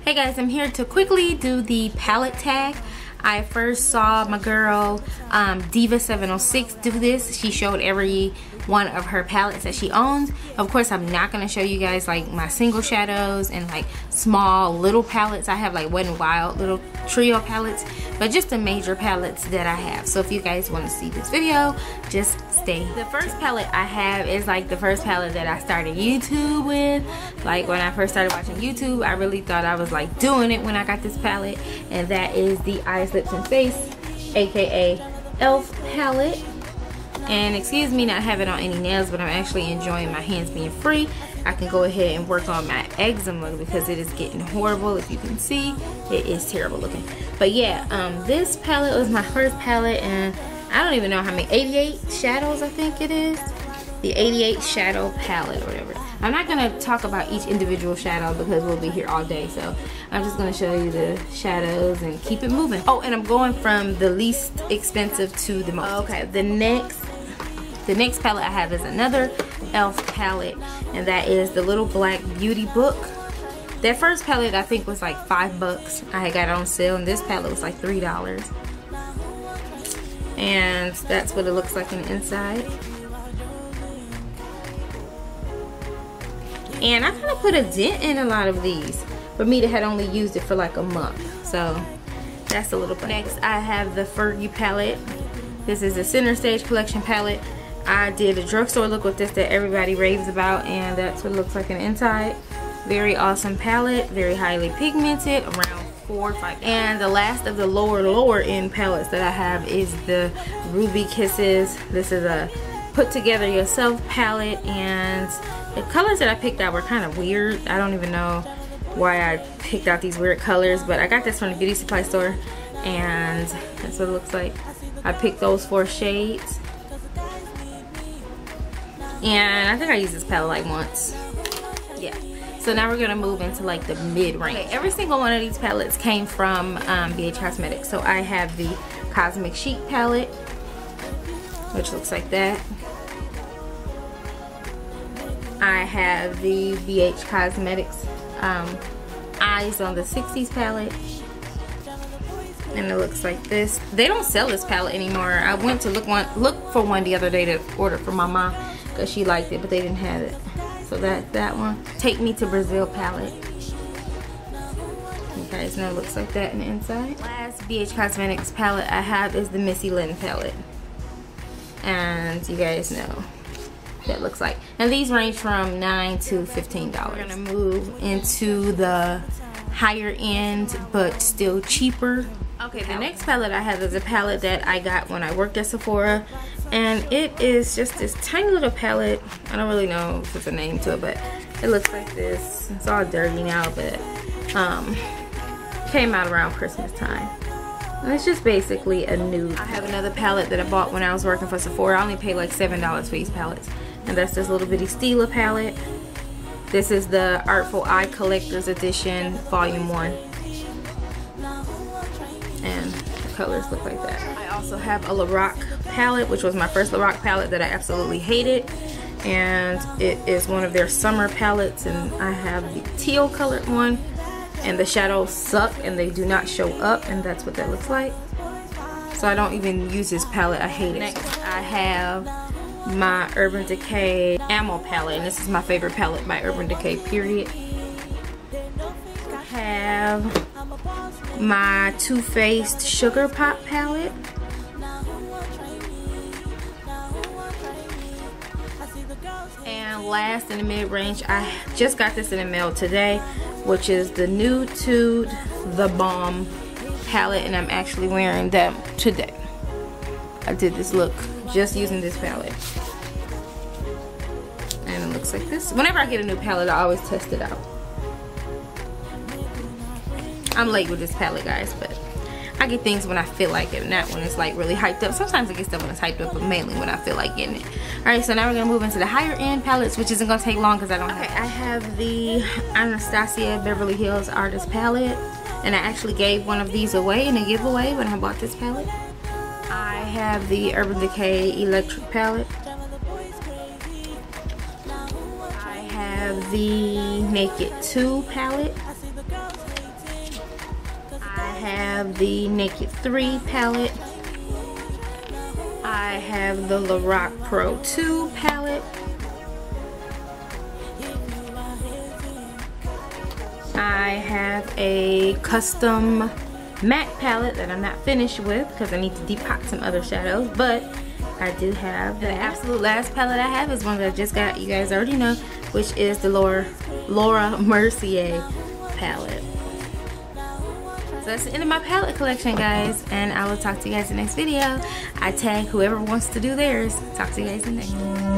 Hey guys, I'm here to quickly do the palette tag. I first saw my girl Diva706 do this. She showed every one of her palettes that she owns. Of course, I'm not going to show you guys like my single shadows and like small little palettes. I have like Wet n Wild little trio palettes, but just the major palettes that I have. So if you guys want to see this video, just stay. The first palette I have is like the first palette that I started YouTube with. Like when I first started watching YouTube, I really thought I was like doing it when I got this palette, and that is the Eyes, Lips, and Face, aka e.l.f. palette. And excuse me not having on any nails, but I'm actually enjoying my hands being free. I can go ahead and work on my eczema because it is getting horrible. If you can see, it is terrible looking. But yeah, this palette was my first palette, and I don't even know how many, 88 shadows I think it is. The 88 shadow palette or whatever. I'm not gonna talk about each individual shadow because we'll be here all day, so I'm just gonna show you the shadows and keep it moving. Oh, and I'm going from the least expensive to the most. Okay, the next palette I have is another e.l.f. palette, and that is the Little Black Beauty book. That first palette I think was like $5. I had got it on sale, and this palette was like $3. And that's what it looks like on the inside. And I kind of put a dent in a lot of these for me that had only used it for like a month. So that's a little bit. Next I have the Fergie palette. This is the Center Stage Collection palette. I did a drugstore look with this that everybody raves about, and that's what it looks like on the inside. Very awesome palette, very highly pigmented, around $4 or $5. And the last of the lower end palettes that I have is the Ruby Kisses. This is a put together yourself palette, and the colors that I picked out were kind of weird. I don't even know why I picked out these weird colors, but I got this from the beauty supply store, and that's what it looks like. I picked those 4 shades, and I think I used this palette like once. Yeah. So now we're gonna move into like the mid-range. Okay, every single one of these palettes came from BH Cosmetics. So I have the Cosmic Chic palette, which looks like that. I have the BH Cosmetics Eyes on the 60s palette, and it looks like this. They don't sell this palette anymore. I went to look for one the other day to order for my mom because she liked it, but they didn't have it. So that's that one. Take Me to Brazil palette. You guys know it looks like that in the inside. Last BH Cosmetics palette I have is the Missy Lynn palette, and you guys know that looks like. And these range from $9 to $15. We're gonna move into the higher end but still cheaper. Okay, the next palette I have is a palette that I got when I worked at Sephora, and it is just this tiny little palette. I don't really know if it's a name to it, but it looks like this. It's all dirty now, but came out around Christmas time. And it's just basically a nude. I have another palette that I bought when I was working for Sephora. I only paid like $7 for these palettes, and that's this little bitty Stila palette. This is the Artful Eye Collector's Edition Volume 1. And the colors look like that. I also have a Lorac palette, which was my first Lorac palette that I absolutely hated. And it is one of their summer palettes, and I have the teal colored one. And the shadows suck and they do not show up, and that's what that looks like. So I don't even use this palette. I hate it. Next I have my Urban Decay Ammo palette, and this is my favorite palette by Urban Decay, period. I have my Too Faced Sugar Pop palette. And last in the mid-range, I just got this in the mail today, which is the Nude Tude The Bomb palette, and I'm actually wearing them today. I did this look just using this palette, and it looks like this. Whenever I get a new palette, I always test it out. I'm late with this palette, guys, but I get things when I feel like it, and that one is like really hyped up. Sometimes I get stuff when it's hyped up, but mainly when I feel like getting it. Alright, so now we're gonna move into the higher end palettes, which isn't gonna take long because I don't have. I have the Anastasia Beverly Hills Artist palette, and I actually gave one of these away in a giveaway when I bought this palette. I have the Urban Decay Electric palette. I have the Naked 2 palette. have the Naked 3 palette. I have the Lorac Pro 2 palette. I have a custom matte palette that I'm not finished with because I need to depot some other shadows, but I do have the absolute last palette I have is one that I just got, you guys already know, which is the Laura Mercier palette. So that's the end of my palette collection, guys, and I will talk to you guys in the next video. I tag whoever wants to do theirs. Talk to you guys in the next one.